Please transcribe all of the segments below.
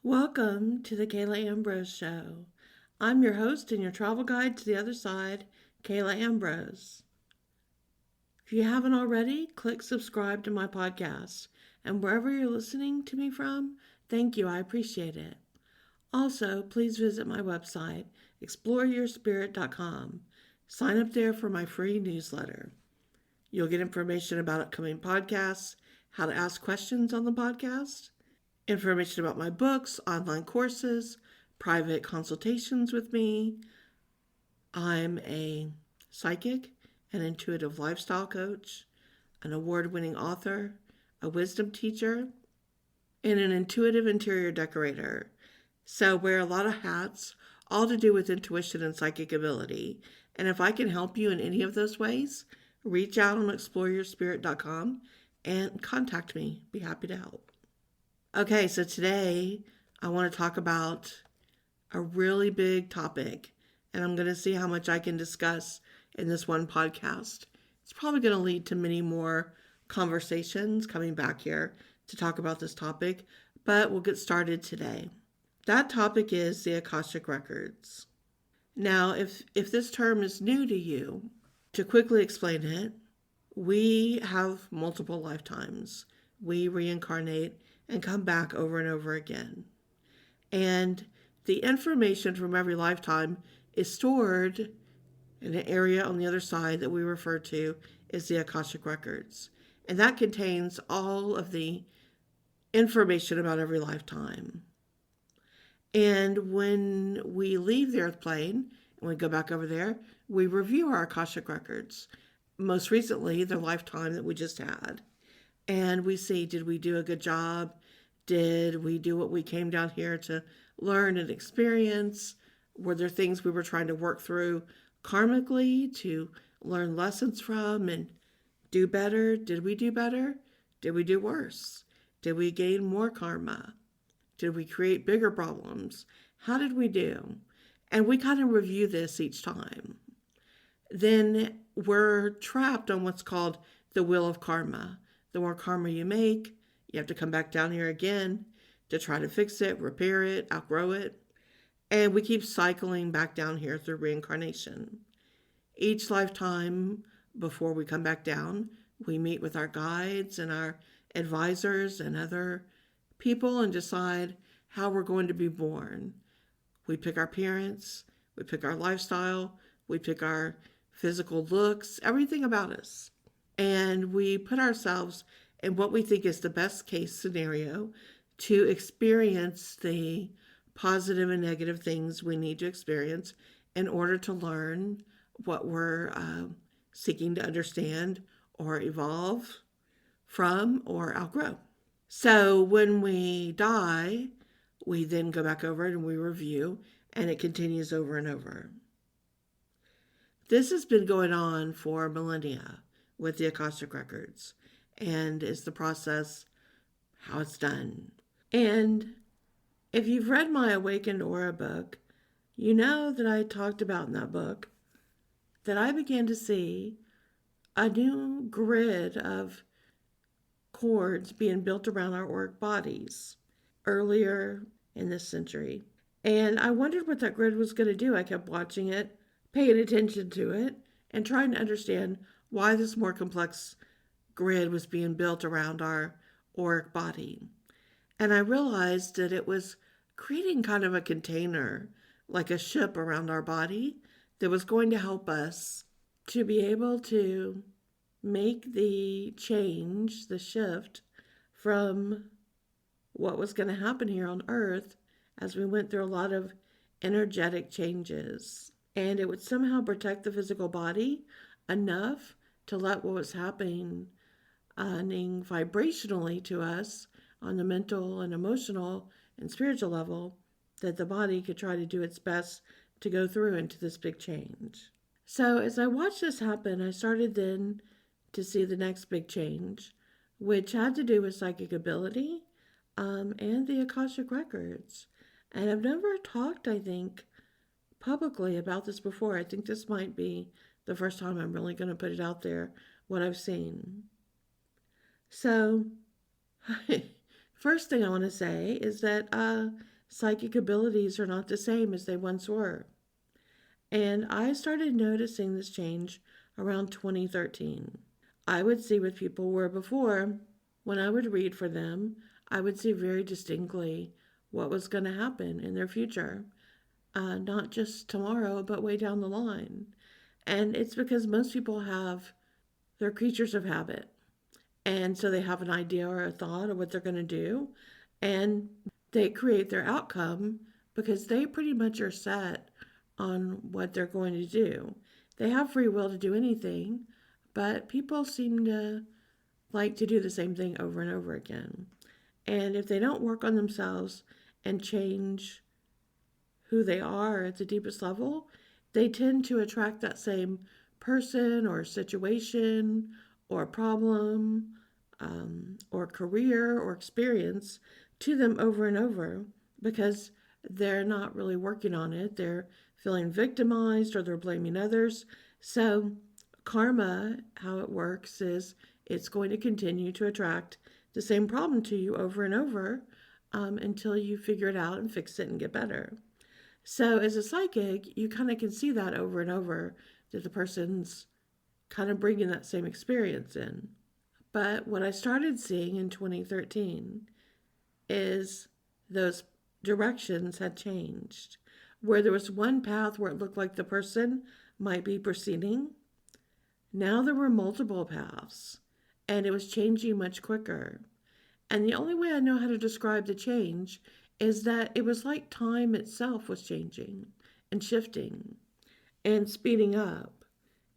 Welcome to the Ambrose Show. I'm your host and your travel guide to the other side, Ambrose. If you haven't already, click subscribe to my podcast. And wherever you're listening to me from, thank you. I appreciate it. Also, please visit my website, exploreyourspirit.com. Sign up there for my free newsletter. You'll get information about upcoming podcasts, how to ask questions on the podcast, information about my books, online courses, private consultations with me. I'm a psychic, an intuitive lifestyle coach, an award-winning author, a wisdom teacher, and an intuitive interior decorator. So wear a lot of hats, all to do with intuition and psychic ability. And if I can help you in any of those ways, reach out on exploreyourspirit.com and contact me. Be happy to help. Okay, so today I want to talk about a really big topic, and I'm going to see how much I can discuss in this one podcast. It's probably going to lead to many more conversations coming back here to talk about this topic, but we'll get started today. That topic is the Akashic Records. Now, if this term is new to you, to quickly explain it, we have multiple lifetimes. We reincarnate and come back over and over again. And the information from every lifetime is stored in an area on the other side that we refer to as the Akashic Records. And that contains all of the information about every lifetime. And when we leave the earth plane and we go back over there, we review our Akashic Records. Most recently, the lifetime that we just had. And we see, did we do a good job? Did we do what we came down here to learn and experience? Were there things we were trying to work through karmically to learn lessons from and do better? Did we do better? Did we do worse? Did we gain more karma? Did we create bigger problems? How did we do? And we kind of review this each time. Then we're trapped on what's called the wheel of karma. The more karma you make, you have to come back down here again to try to fix it, repair it, outgrow it. And we keep cycling back down here through reincarnation. Each lifetime, before we come back down, we meet with our guides and our advisors and other people and decide how we're going to be born. We pick our parents, we pick our lifestyle, we pick our physical looks, everything about us. And we put ourselves in what we think is the best case scenario to experience the positive and negative things we need to experience in order to learn what we're seeking to understand or evolve from or outgrow. So when we die, we then go back over it and we review, and it continues over and over. This has been going on for millennia with the Akashic Records, and is the process, how it's done. And if you've read my Awakened Aura book, you know that I talked about in that book that I began to see a new grid of cords being built around our auric bodies earlier in this century. And I wondered what that grid was going to do. I kept watching it, paying attention to it, and trying to understand why this more complex grid was being built around our auric body. And I realized that it was creating kind of a container, like a ship around our body, that was going to help us to be able to make the change, the shift from what was going to happen here on Earth as we went through a lot of energetic changes. And it would somehow protect the physical body enough to let what was happening vibrationally to us on the mental and emotional and spiritual level, that the body could try to do its best to go through into this big change. So as I watched this happen, I started then to see the next big change, which had to do with psychic ability and the Akashic Records. And I've never talked, I think, publicly about this before. I think this might be the first time I'm really going to put it out there, what I've seen. So, first thing I want to say is that psychic abilities are not the same as they once were. And I started noticing this change around 2013. I would see what people were before. When I would read for them, I would see very distinctly what was going to happen in their future, not just tomorrow, but way down the line. And it's because most people they're creatures of habit. And so they have an idea or a thought of what they're going to do. And they create their outcome because they pretty much are set on what they're going to do. They have free will to do anything, but people seem to like to do the same thing over and over again. And if they don't work on themselves and change who they are at the deepest level, they tend to attract that same person or situation or problem or career or experience to them over and over because they're not really working on it. They're feeling victimized or they're blaming others. So, karma, how it works is it's going to continue to attract the same problem to you over and over until you figure it out and fix it and get better. So, as a psychic, you kind of can see that over and over that the person's kind of bringing that same experience in. But what I started seeing in 2013 is those directions had changed. Where there was one path where it looked like the person might be proceeding, now there were multiple paths, and it was changing much quicker. And the only way I know how to describe the change is that it was like time itself was changing and shifting and speeding up.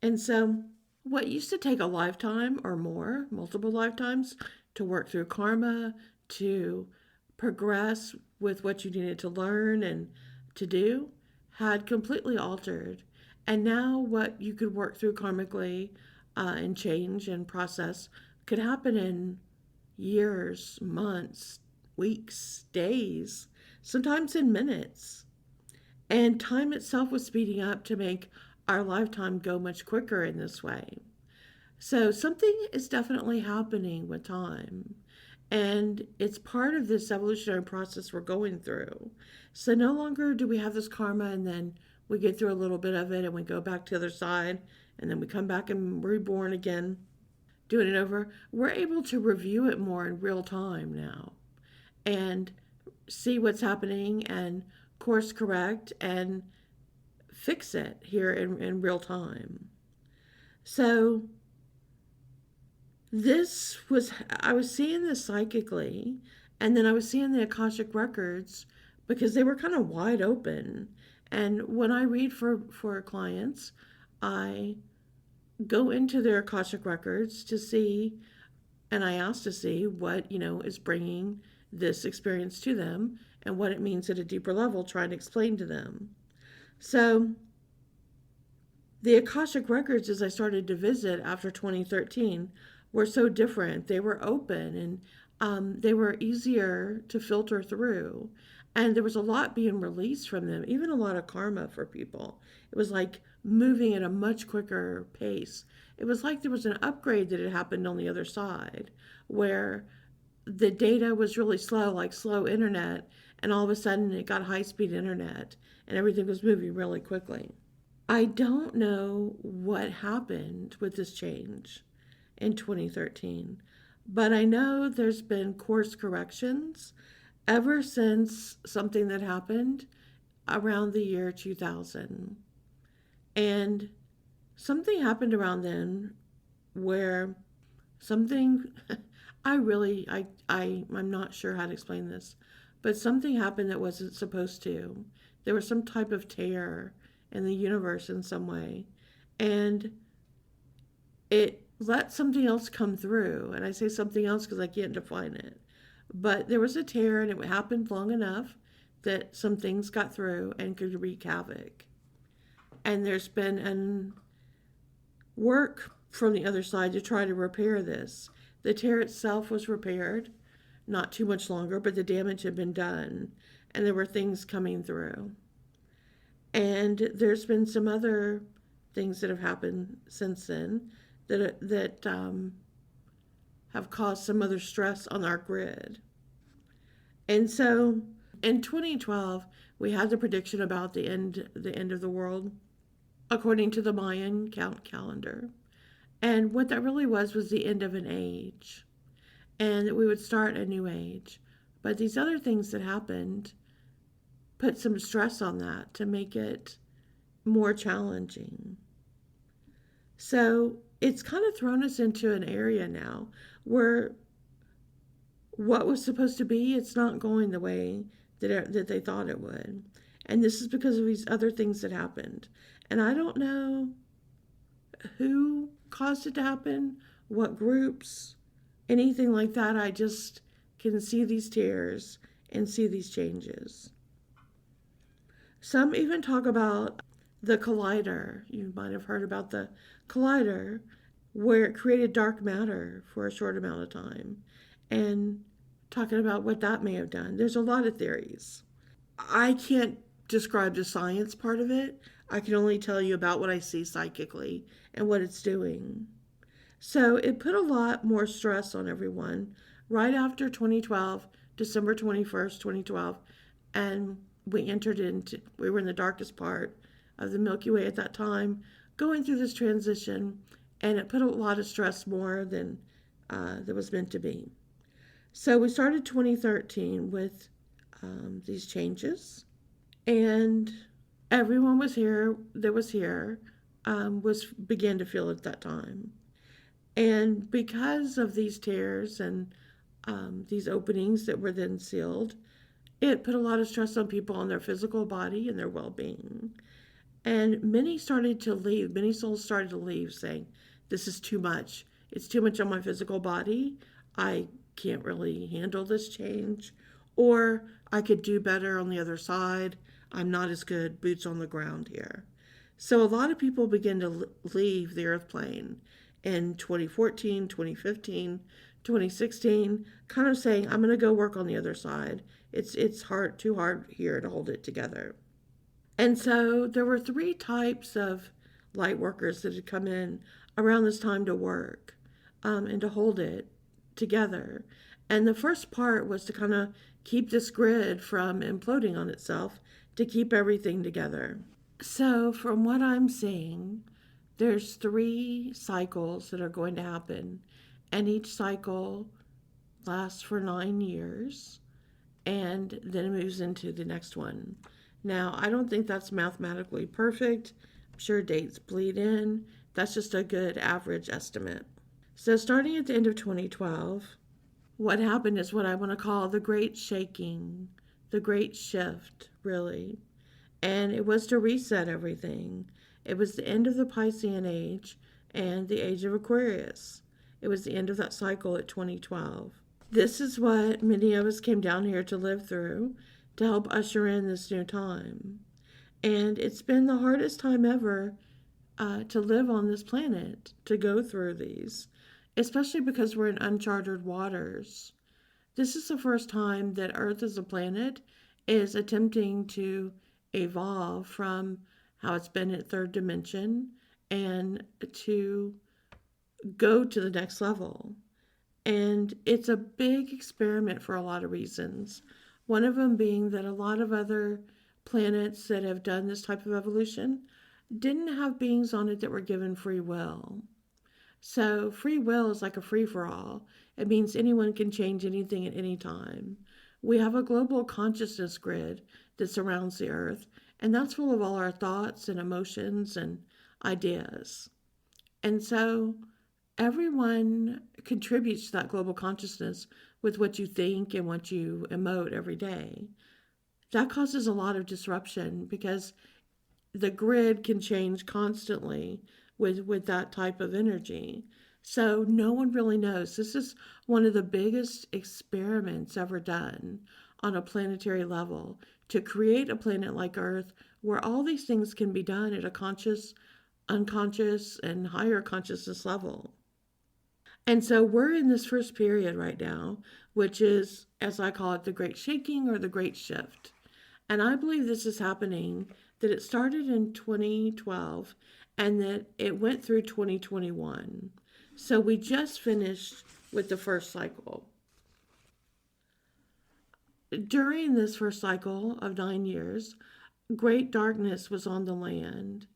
And so, what used to take a lifetime or more, multiple lifetimes, to work through karma, to progress with what you needed to learn and to do, had completely altered. And now, what you could work through karmically and change and process could happen in years, months, weeks, days, sometimes in minutes. And time itself was speeding up to make our lifetime go much quicker in this way. So something is definitely happening with time. And it's part of this evolutionary process we're going through. So no longer do we have this karma and then we get through a little bit of it and we go back to the other side and then we come back and we're reborn again, doing it over. We're able to review it more in real time now and see what's happening and course correct and fix it here in real time. So I was seeing this psychically, and then I was seeing the Akashic records because they were kind of wide open. And when I read for clients, I go into their Akashic records to see, and I ask to see what, is bringing this experience to them and what it means at a deeper level, trying to explain to them. So the Akashic records, as I started to visit after 2013, were so different. They were open and they were easier to filter through. And there was a lot being released from them, even a lot of karma for people. It was like moving at a much quicker pace. It was like there was an upgrade that had happened on the other side where the data was really slow, like slow internet, and all of a sudden it got high-speed internet and everything was moving really quickly. I don't know what happened with this change in 2013, but I know there's been course corrections ever since something that happened around the year 2000. And something happened around then where something I'm not sure how to explain this, but something happened that wasn't supposed to. There was some type of tear in the universe in some way, and it let something else come through. And I say something else because I can't define it, but there was a tear and it happened long enough that some things got through and could wreak havoc. And there's been work from the other side to try to repair this. The tear itself was repaired not too much longer, but the damage had been done and there were things coming through. And there's been some other things that have happened since then that have caused some other stress on our grid. And so in 2012, we had the prediction about the end of the world, according to the Mayan calendar. And what that really was the end of an age, and that we would start a new age. But these other things that happened put some stress on that to make it more challenging. So it's kind of thrown us into an area now where what was supposed to be, it's not going the way that they thought it would. And this is because of these other things that happened. And I don't know who caused it to happen, what groups, anything like that. I just can see these tears and see these changes. Some even talk about the collider. You might have heard about the collider, where it created dark matter for a short amount of time, and talking about what that may have done. There's a lot of theories. I can't describe the science part of it. I can only tell you about what I see psychically and what it's doing. So it put a lot more stress on everyone right after 2012, December 21st, 2012, and we were in the darkest part of the Milky Way at that time, going through this transition, and it put a lot of stress more than that was meant to be. So we started 2013 with these changes, and everyone was here that was here began to feel it at that time. And because of these tears and these openings that were then sealed, it put a lot of stress on people on their physical body and their well-being. And many started to leave. Many souls started to leave saying, this is too much. It's too much on my physical body. I can't really handle this change. Or I could do better on the other side. I'm not as good, boots on the ground here. So a lot of people began to leave the earth plane in 2014, 2015, 2016, kind of saying, I'm going to go work on the other side. It's hard, too hard here to hold it together. And so there were 3 types of light workers that had come in around this time to work and to hold it together. And the first part was to kind of keep this grid from imploding on itself, to keep everything together. So from what I'm seeing, there's 3 cycles that are going to happen, and each cycle lasts for 9 years, and then it moves into the next one. Now, I don't think that's mathematically perfect. I'm sure dates bleed in. That's just a good average estimate. So starting at the end of 2012, what happened is what I want to call the great shaking, the great shift, really. And it was to reset everything. It was the end of the Piscean age and the age of Aquarius. It was the end of that cycle at 2012. This is what many of us came down here to live through, to help usher in this new time. And it's been the hardest time ever to live on this planet, to go through these, especially because we're in uncharted waters. This is the first time that Earth as a planet is attempting to evolve from how it's been at 3rd dimension and to go to the next level. And it's a big experiment for a lot of reasons. One of them being that a lot of other planets that have done this type of evolution didn't have beings on it that were given free will. So free will is like a free-for-all. It means anyone can change anything at any time. We have a global consciousness grid that surrounds the earth, and that's full of all our thoughts and emotions and ideas. And so everyone contributes to that global consciousness with what you think and what you emote every day. That causes a lot of disruption because the grid can change constantly with that type of energy. So no one really knows. This is one of the biggest experiments ever done on a planetary level to create a planet like Earth where all these things can be done at a conscious, unconscious, and higher consciousness level. And so we're in this first period right now, which is, as I call it, the Great Shaking or the Great Shift. And I believe this is happening, that it started in 2012 and that it went through 2021. So we just finished with the first cycle. During this first cycle of 9 years, great darkness was on the land,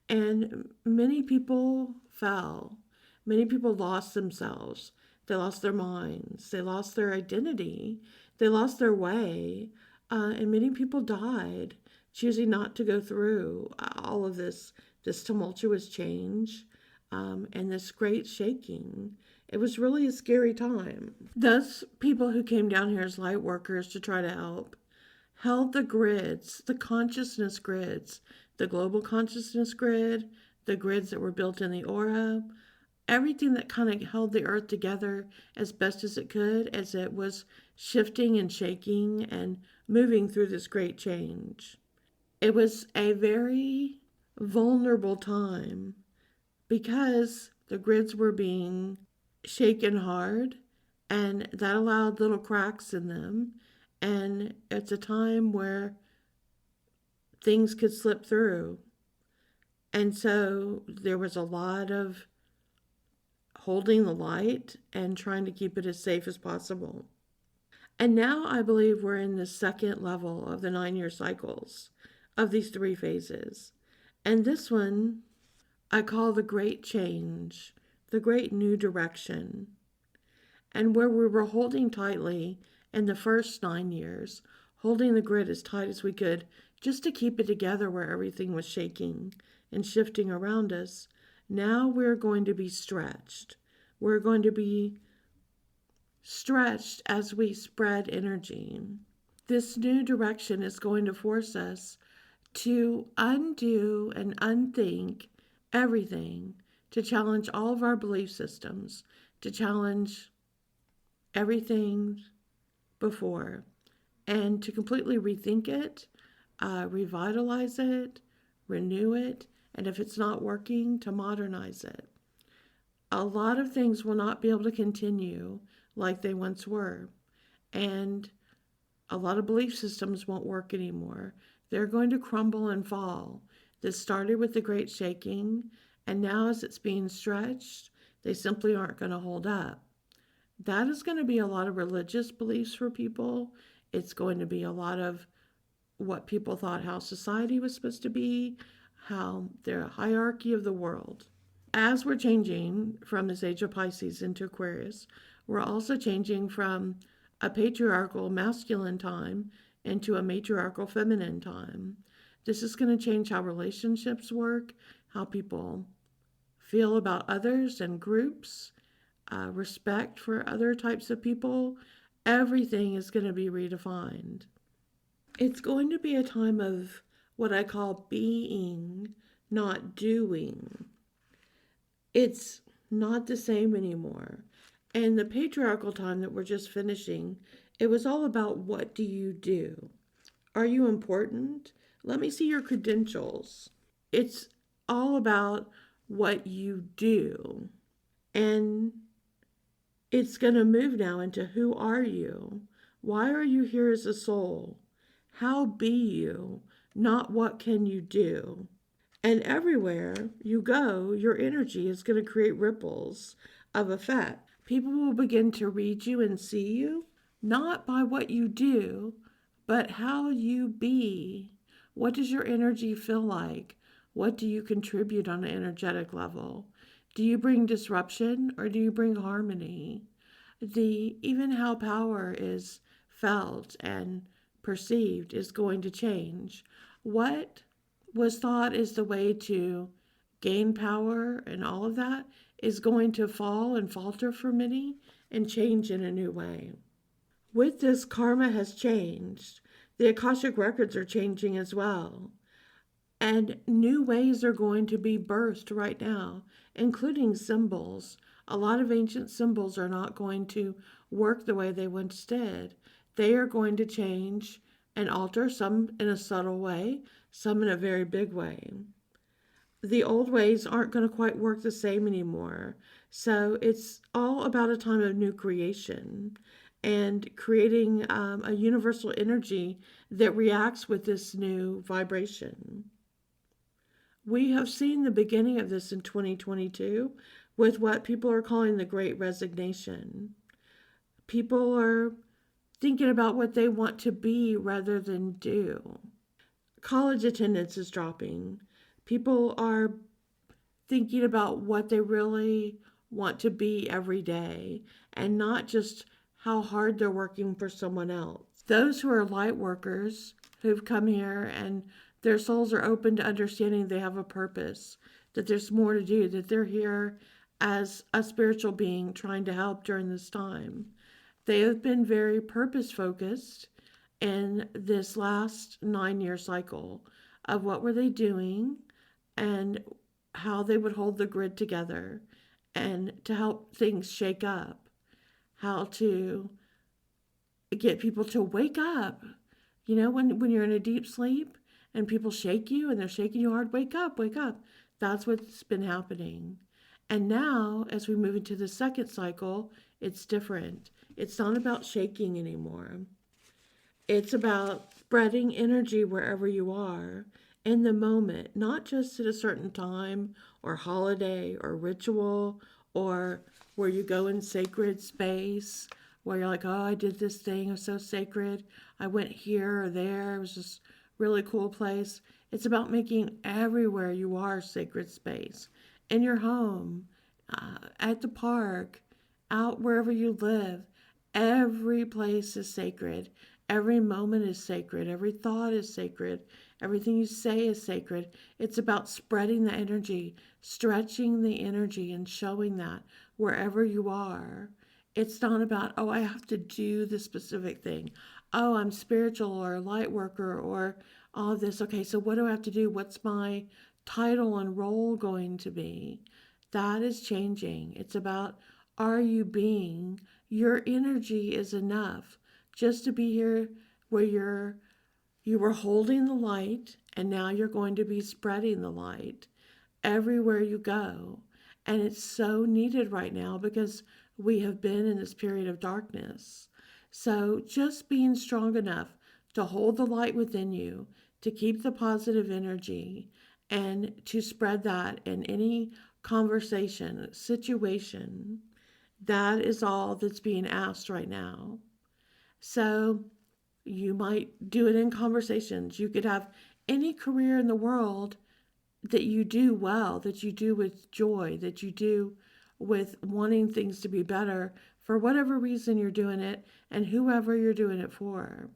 and many people fell. Many people lost themselves. They lost their minds. They lost their identity. They lost their way. And many people died, choosing not to go through all of this tumultuous change and this great shaking. It was really a scary time. Those people who came down here as light workers to try to help held the grids, the consciousness grids, the global consciousness grid, the grids that were built in the aura, everything that kind of held the earth together as best as it could as it was shifting and shaking and moving through this great change. It was a very vulnerable time because the grids were being shaken hard, and that allowed little cracks in them. And it's a time where things could slip through. And so there was a lot of holding the light and trying to keep it as safe as possible. And now I believe we're in the second level of the 9-year cycles of these 3 phases. And this one I call the great change, the great new direction. And where we were holding tightly in the first 9 years, holding the grid as tight as we could just to keep it together where everything was shaking and shifting around us, now we're going to be stretched. We're going to be stretched as we spread energy. This new direction is going to force us to undo and unthink everything, to challenge all of our belief systems, to challenge everything before, and to completely rethink it, revitalize it, renew it, and if it's not working, to modernize it. A lot of things will not be able to continue like they once were, and a lot of belief systems won't work anymore. They're going to crumble and fall. This started with the great shaking, and now as it's being stretched, they simply aren't going to hold up. That is going to be a lot of religious beliefs for people. It's going to be a lot of what people thought how society was supposed to be, how their hierarchy of the world. As we're changing from this age of Pisces into Aquarius, we're also changing from a patriarchal masculine time into a matriarchal feminine time. This is going to change how relationships work, how people feel about others and groups, respect for other types of people. Everything is going to be redefined. It's going to be a time of what I call being, not doing. It's not the same anymore. And the patriarchal time that we're just finishing, it was all about what do you do? Are you important? Let me see your credentials. It's all about what you do. And it's going to move now into who are you? Why are you here as a soul? How be you? Not what can you do? And everywhere you go, your energy is going to create ripples of effect. People will begin to read you and see you, not by what you do, but how you be. What does your energy feel like? What do you contribute on an energetic level? Do you bring disruption or do you bring harmony? Even how power is felt and perceived is going to change. What was thought is the way to gain power and all of that is going to fall and falter for many and change in a new way. With this, karma has changed. The Akashic records are changing as well. And new ways are going to be birthed right now, including symbols. A lot of ancient symbols are not going to work the way they once did. They are going to change and alter, some in a subtle way, some in a very big way. The old ways aren't going to quite work the same anymore. So it's all about a time of new creation and creating a universal energy that reacts with this new vibration. We have seen the beginning of this in 2022 with what people are calling the Great Resignation. People are thinking about what they want to be rather than do. College attendance is dropping. People are thinking about what they really want to be every day and not just how hard they're working for someone else. Those who are light workers who've come here and their souls are open to understanding they have a purpose, that there's more to do, that they're here as a spiritual being trying to help during this time. They have been very purpose focused in this last 9-year cycle of what were they doing and how they would hold the grid together and to help things shake up, how to get people to wake up. You know, when you're in a deep sleep and people shake you and they're shaking you hard, wake up, wake up. That's what's been happening. And now, as we move into the second cycle, it's different. It's not about shaking anymore. It's about spreading energy wherever you are in the moment, not just at a certain time or holiday or ritual or where you go in sacred space where you're like, oh, I did this thing, it was so sacred. I went here or there, it was just really cool place. It's about making everywhere you are sacred space. In your home, at the park, out wherever you live. Every place is sacred. Every moment is sacred. Every thought is sacred. Everything you say is sacred. It's about spreading the energy, stretching the energy, and showing that wherever you are. It's not about, oh, I have to do this specific thing. Oh, I'm spiritual or a light worker or all of this. Okay, so what do I have to do? What's my title and role going to be? That is changing. It's about, are you being? Your energy is enough just to be here where you were holding the light and now you're going to be spreading the light everywhere you go. And it's so needed right now because we have been in this period of darkness. So just being strong enough to hold the light within you, to keep the positive energy, and to spread that in any conversation, situation, that is all that's being asked right now. So you might do it in conversations. You could have any career in the world that you do well, that you do with joy, that you do with wanting things to be better for whatever reason you're doing it and whoever you're doing it for.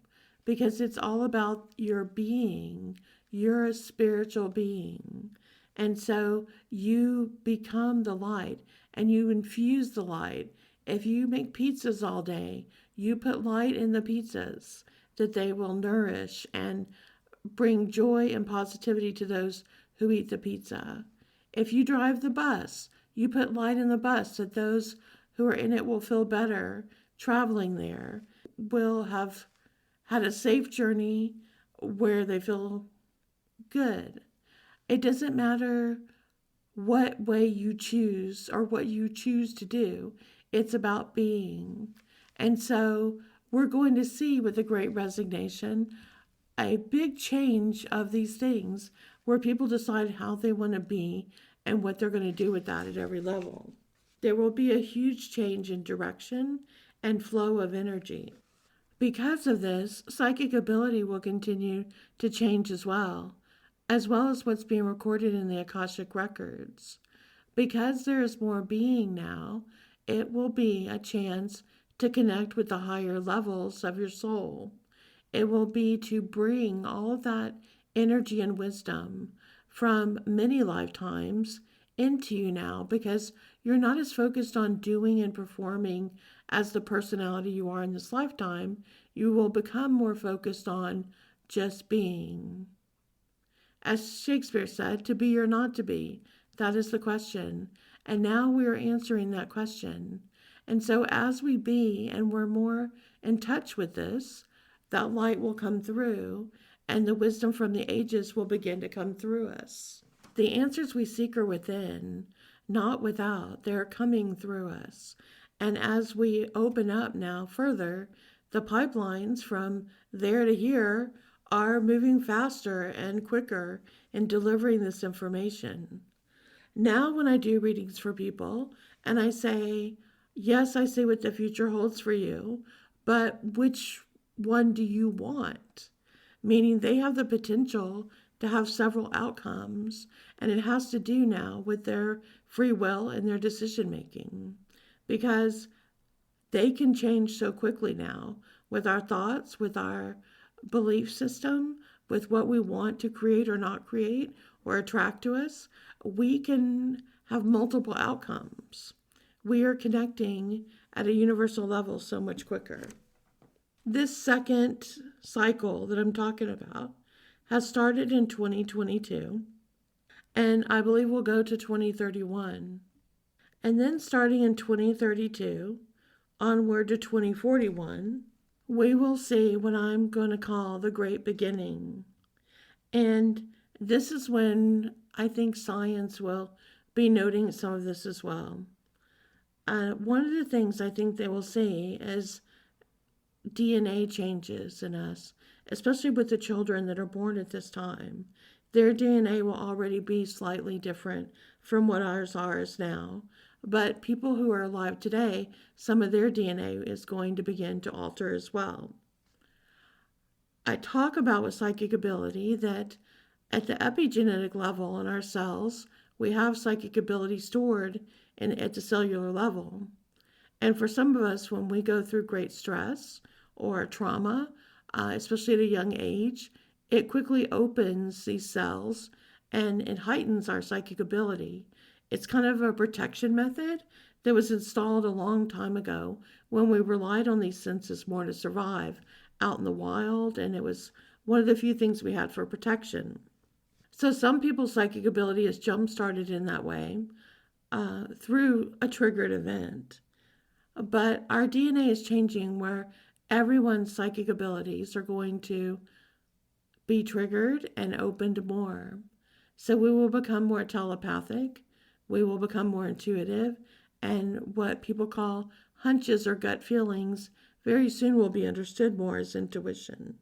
Because it's all about your being. You're a spiritual being. And so you become the light and you infuse the light. If you make pizzas all day, you put light in the pizzas that they will nourish and bring joy and positivity to those who eat the pizza. If you drive the bus, you put light in the bus that those who are in it will feel better traveling there, will have had a safe journey where they feel good. It doesn't matter what way you choose or what you choose to do. It's about being. And so we're going to see with the Great Resignation a big change of these things where people decide how they want to be and what they're going to do with that at every level. There will be a huge change in direction and flow of energy. Because of this, psychic ability will continue to change as well as what's being recorded in the Akashic records. Because there is more being now, it will be a chance to connect with the higher levels of your soul. It will be to bring all of that energy and wisdom from many lifetimes into you now because you're not as focused on doing and performing as the personality you are in this lifetime. You will become more focused on just being. As Shakespeare said, to be or not to be, that is the question. And now we are answering that question. And so as we be and we're more in touch with this, that light will come through and the wisdom from the ages will begin to come through us. The answers we seek are within, not without. They're coming through us. And as we open up now further, the pipelines from there to here are moving faster and quicker in delivering this information. Now when I do readings for people and I say, yes, I see what the future holds for you, but which one do you want? Meaning they have the potential to have several outcomes, and it has to do now with their free will and their decision making, because they can change so quickly now with our thoughts, with our belief system, with what we want to create or not create or attract to us. We can have multiple outcomes. We are connecting at a universal level so much quicker. This second cycle that I'm talking about has started in 2022, and I believe will go to 2031. And then starting in 2032, onward to 2041, we will see what I'm going to call the Great Beginning. And this is when I think science will be noting some of this as well. One of the things I think they will see is DNA changes in us, especially with the children that are born at this time. Their DNA will already be slightly different from what ours is now. But people who are alive today, some of their DNA is going to begin to alter as well. I talk about with psychic ability that at the epigenetic level in our cells, we have psychic ability stored at the cellular level. And for some of us, when we go through great stress or trauma, especially at a young age, it quickly opens these cells and it heightens our psychic ability. It's kind of a protection method that was installed a long time ago when we relied on these senses more to survive out in the wild, and it was one of the few things we had for protection. So some people's psychic ability is jump-started in that way through a triggered event. But our DNA is changing where everyone's psychic abilities are going to be triggered and opened more. So we will become more telepathic, we will become more intuitive, and what people call hunches or gut feelings very soon will be understood more as intuition.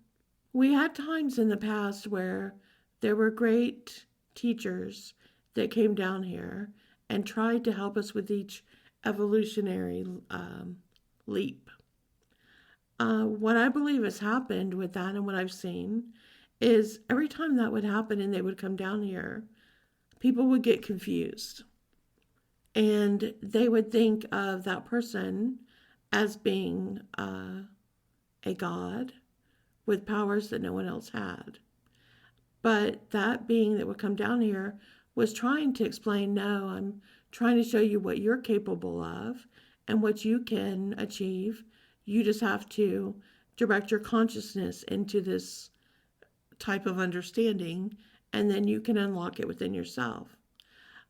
We had times in the past where there were great teachers that came down here and tried to help us with each evolutionary leap. What I believe has happened with that and what I've seen is every time that would happen and they would come down here, people would get confused. And they would think of that person as being a god with powers that no one else had. But that being that would come down here was trying to explain, no, I'm trying to show you what you're capable of and what you can achieve. You just have to direct your consciousness into this type of understanding, and then you can unlock it within yourself.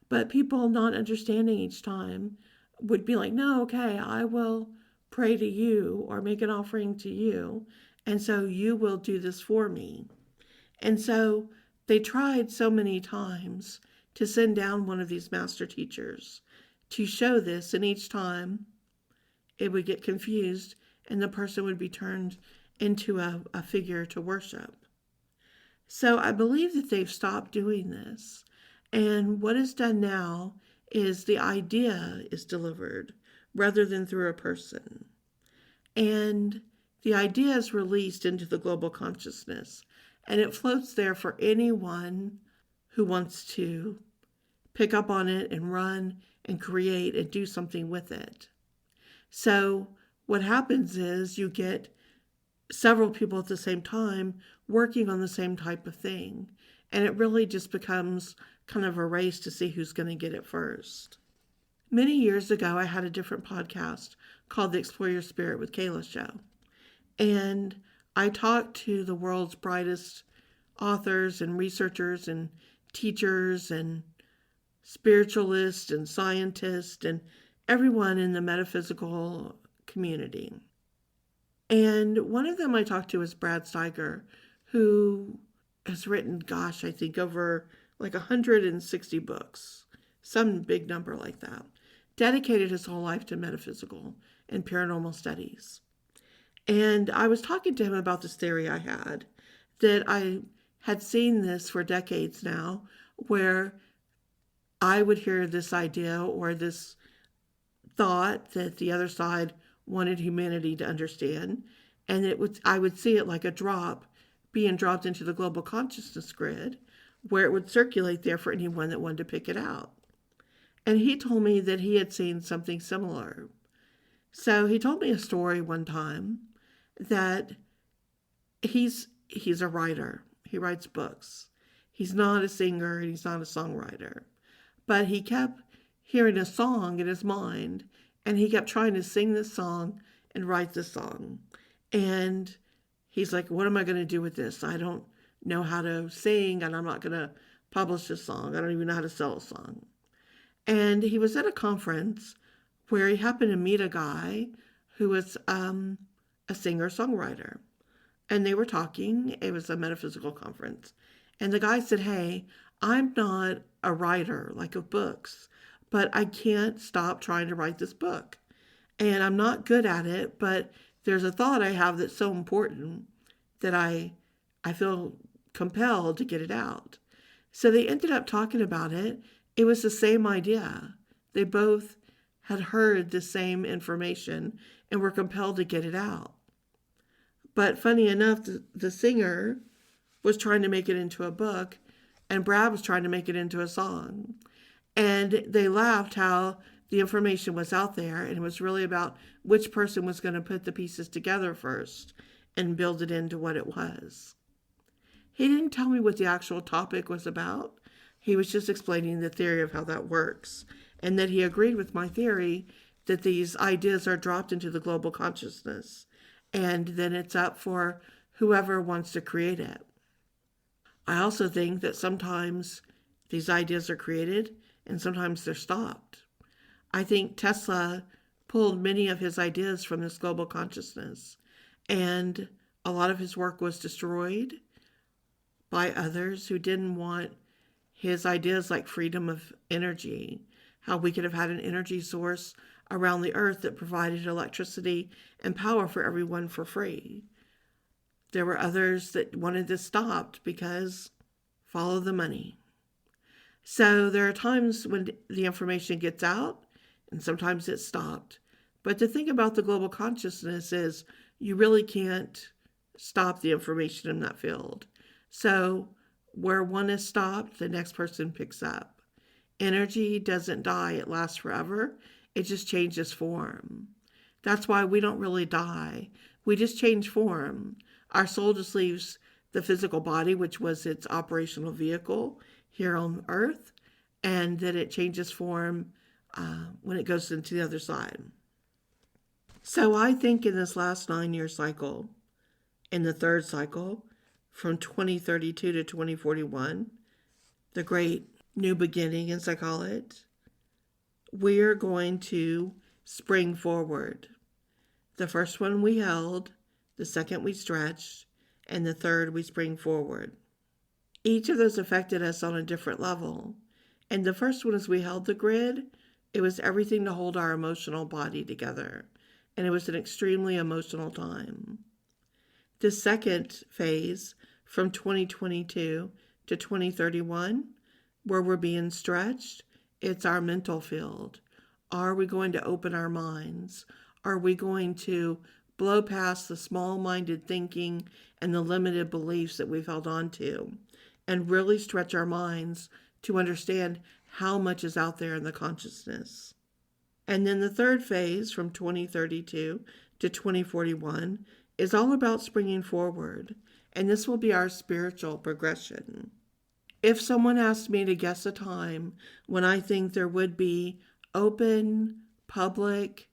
But people not understanding each time would be like, no, okay, I will pray to you or make an offering to you, and so you will do this for me. And so they tried so many times to send down one of these master teachers to show this, and each time it would get confused and the person would be turned into a figure to worship. So I believe that they've stopped doing this. And what is done now is the idea is delivered rather than through a person. And the idea is released into the global consciousness. And it floats there for anyone who wants to pick up on it and run and create and do something with it. So what happens is you get several people at the same time working on the same type of thing. And it really just becomes kind of a race to see who's going to get it first. Many years ago, I had a different podcast called the Explore Your Spirit with Kayla show. And I talked to the world's brightest authors and researchers and teachers and spiritualists and scientists and everyone in the metaphysical community. And one of them I talked to is Brad Steiger, who has written, I think over like 160 books, some big number like that, dedicated his whole life to metaphysical and paranormal studies. And I was talking to him about this theory I had, that I had seen this for decades now, where I would hear this idea or this thought that the other side wanted humanity to understand. And I would see it like a drop being dropped into the global consciousness grid, where it would circulate there for anyone that wanted to pick it out. And he told me that he had seen something similar. So he told me a story one time that he's a writer. He writes books. He's not a singer and he's not a songwriter. But he kept hearing a song in his mind, and he kept trying to sing this song and write this song. And he's like, what am I going to do with this? I don't know how to sing, and I'm not going to publish this song. I don't even know how to sell a song. And he was at a conference where he happened to meet a guy who was a singer-songwriter. And they were talking. It was a metaphysical conference. And the guy said, hey, I'm not a writer, like of books, but I can't stop trying to write this book. And I'm not good at it, but there's a thought I have that's so important that I feel compelled to get it out. So they ended up talking about it. It was the same idea. They both had heard the same information and were compelled to get it out. But funny enough, the singer was trying to make it into a book, and Brad was trying to make it into a song. And they laughed how the information was out there, and it was really about which person was going to put the pieces together first and build it into what it was. He didn't tell me what the actual topic was about. He was just explaining the theory of how that works, and that he agreed with my theory that these ideas are dropped into the global consciousness, and then it's up for whoever wants to create it. I also think that sometimes these ideas are created and sometimes they're stopped. I think Tesla pulled many of his ideas from this global consciousness, and a lot of his work was destroyed by others who didn't want his ideas like freedom of energy, how we could have had an energy source around the earth that provided electricity and power for everyone for free. There were others that wanted this stopped because follow the money. So there are times when the information gets out and sometimes it's stopped. But the thing about the global consciousness is you really can't stop the information in that field. So where one is stopped, the next person picks up. Energy doesn't die, it lasts forever. It just changes form. That's why we don't really die. We just change form. Our soul just leaves the physical body, which was its operational vehicle here on Earth, and that it changes form when it goes into the other side. So I think in this last 9-year cycle, in the third cycle, from 2032 to 2041, the great new beginning, as I call it, we're going to spring forward. The first one we held, the second we stretched, and the third we spring forward. Each of those affected us on a different level. And the first one, as we held the grid, it was everything to hold our emotional body together. And it was an extremely emotional time. The second phase, from 2022 to 2031, where we're being stretched, it's our mental field. Are we going to open our minds? Are we going to blow past the small-minded thinking and the limited beliefs that we've held on to and really stretch our minds to understand how much is out there in the consciousness? And then the third phase, from 2032 to 2041, is all about springing forward. And this will be our spiritual progression. If someone asked me to guess a time when I think there would be open, public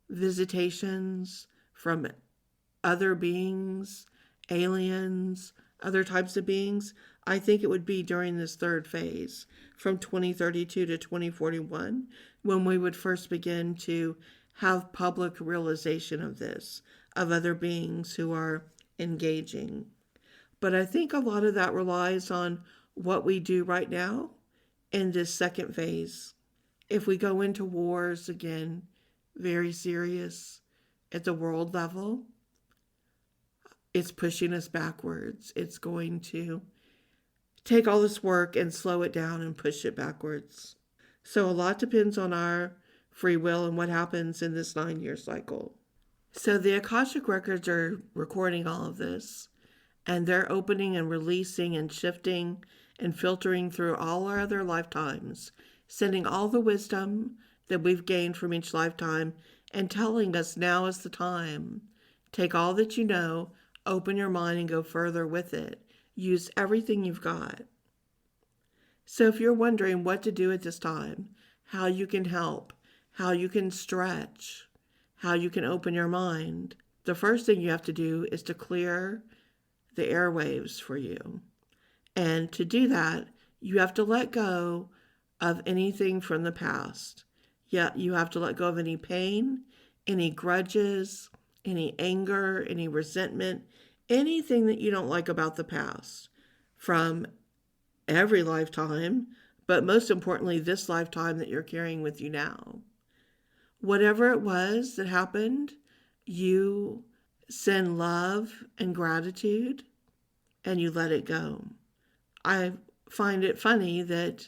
visitations from other beings, aliens, other types of beings, I think it would be during this third phase, from 2032 to 2041, when we would first begin to have public realization of this, of other beings who are engaging. But I think a lot of that relies on what we do right now in this second phase. If we go into wars again, very serious at the world level, it's pushing us backwards. It's going to take all this work and slow it down and push it backwards. So a lot depends on our free will and what happens in this 9-year cycle. So the Akashic records are recording all of this, and they're opening and releasing and shifting and filtering through all our other lifetimes, sending all the wisdom that we've gained from each lifetime and telling us now is the time. Take all that you know, open your mind and go further with it. Use everything you've got. So if you're wondering what to do at this time, how you can help, how you can stretch, how you can open your mind, the first thing you have to do is to clear the airwaves for you. And to do that, you have to let go of anything from the past. Yeah, you have to let go of any pain, any grudges, any anger, any resentment, anything that you don't like about the past from every lifetime, but most importantly, this lifetime that you're carrying with you now. Whatever it was that happened, you send love and gratitude and you let it go. I find it funny that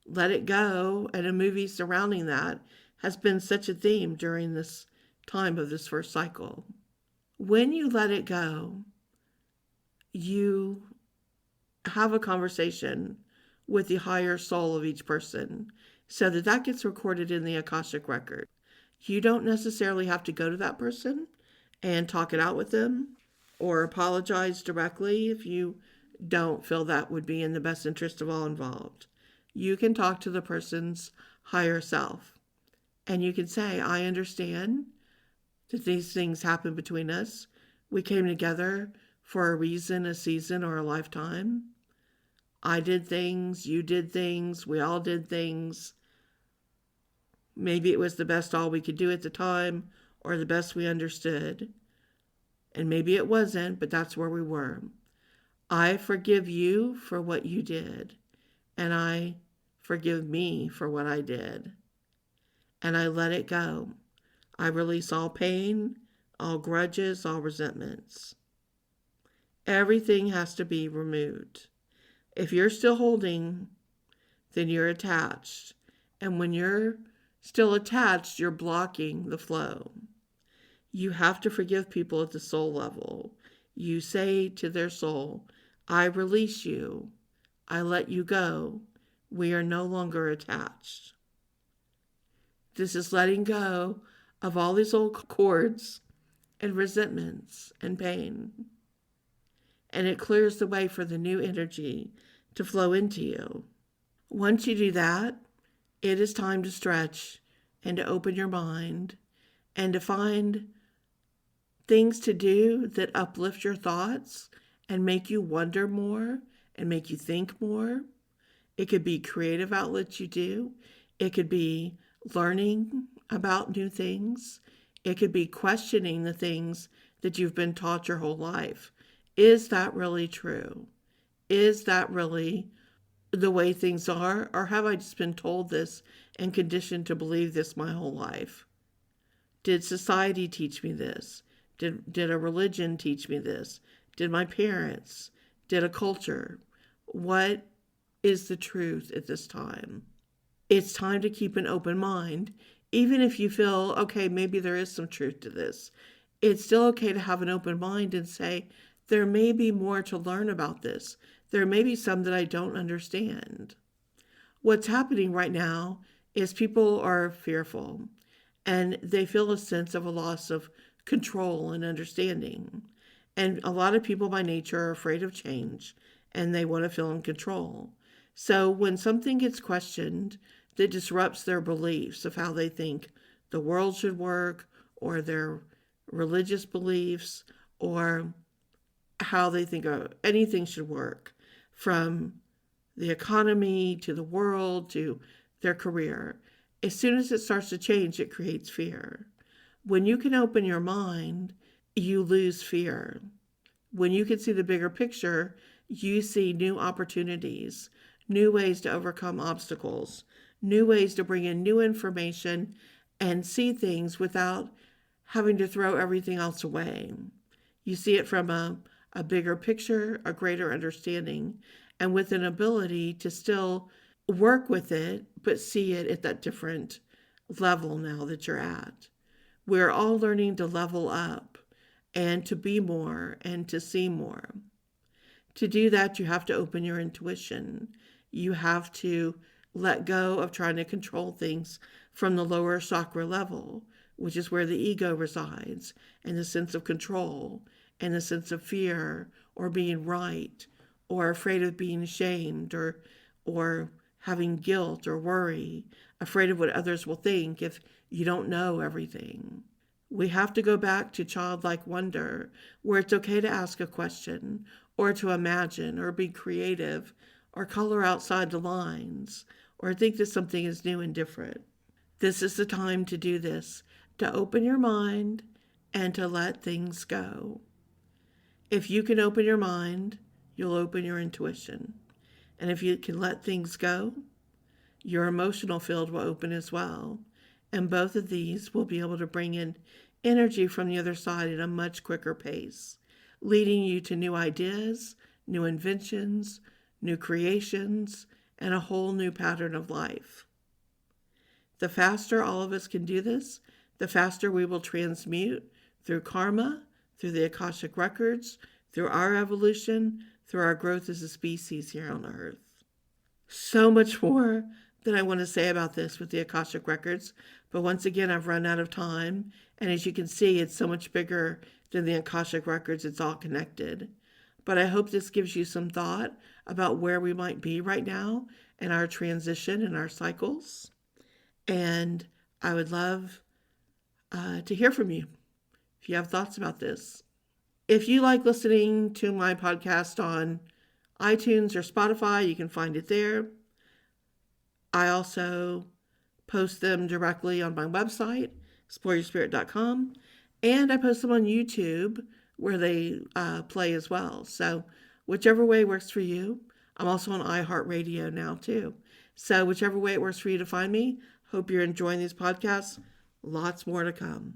let it go and a movie surrounding that has been such a theme during this time of this first cycle. When you let it go, you have a conversation with the higher soul of each person so that that gets recorded in the Akashic record. You don't necessarily have to go to that person and talk it out with them or apologize directly if you don't feel that would be in the best interest of all involved. You can talk to the person's higher self and you can say, I understand that these things happen between us. We came together for a reason, a season, or a lifetime. I did things, you did things, we all did things. Maybe it was the best all we could do at the time or the best we understood. And maybe it wasn't, but that's where we were. I forgive you for what you did, and I forgive me for what I did. And I let it go. I release all pain, all grudges, all resentments. Everything has to be removed. If you're still holding, then you're attached. And when you're still attached, you're blocking the flow. You have to forgive people at the soul level. You say to their soul, I release you. I let you go. We are no longer attached. This is letting go of all these old cords and resentments and pain. And it clears the way for the new energy to flow into you. Once you do that, it is time to stretch and to open your mind and to find things to do that uplift your thoughts and make you wonder more and make you think more. It could be creative outlets you do. It could be learning about new things. It could be questioning the things that you've been taught your whole life. Is that really true? Is that really the way things are? Or have I just been told this and conditioned to believe this my whole life? Did society teach me this? Did a religion teach me this? Did my parents? Did a culture? What is the truth at this time? It's time to keep an open mind. Even if you feel, okay, maybe there is some truth to this, it's still okay to have an open mind and say, there may be more to learn about this. There may be some that I don't understand. What's happening right now is people are fearful and they feel a sense of a loss of control and understanding. And a lot of people by nature are afraid of change and they want to feel in control. So when something gets questioned that disrupts their beliefs of how they think the world should work or their religious beliefs or how they think anything should work, from the economy to the world to their career, as soon as it starts to change, it creates fear. When you can open your mind, you lose fear. When you can see the bigger picture, you see new opportunities, new ways to overcome obstacles, new ways to bring in new information and see things without having to throw everything else away. You see it from a bigger picture, a greater understanding, and with an ability to still work with it, but see it at that different level now that you're at. We're all learning to level up and to be more and to see more. To do that, you have to open your intuition. You have to let go of trying to control things from the lower chakra level, which is where the ego resides, and the sense of control, and the sense of fear, or being right, or afraid of being shamed, or having guilt or worry, afraid of what others will think if you don't know everything. We have to go back to childlike wonder, where it's okay to ask a question, or to imagine, or be creative, or color outside the lines, or think that something is new and different. This is the time to do this, to open your mind and to let things go. If you can open your mind, you'll open your intuition. And if you can let things go, your emotional field will open as well. And both of these will be able to bring in energy from the other side at a much quicker pace, leading you to new ideas, new inventions, new creations, and a whole new pattern of life. The faster all of us can do this, the faster we will transmute through karma, through the Akashic records, through our evolution, through our growth as a species here on Earth. So much more that I want to say about this with the Akashic records, but once again, I've run out of time, and as you can see, it's so much bigger than the Akashic records. It's all connected. But I hope this gives you some thought about where we might be right now in our transition and our cycles. And I would love to hear from you if you have thoughts about this. If you like listening to my podcast on iTunes or Spotify, you can find it there. I also post them directly on my website, exploreyourspirit.com, and I post them on YouTube where they play as well. So whichever way works for you. I'm also on iHeartRadio now too. So whichever way it works for you to find me, hope you're enjoying these podcasts. Lots more to come.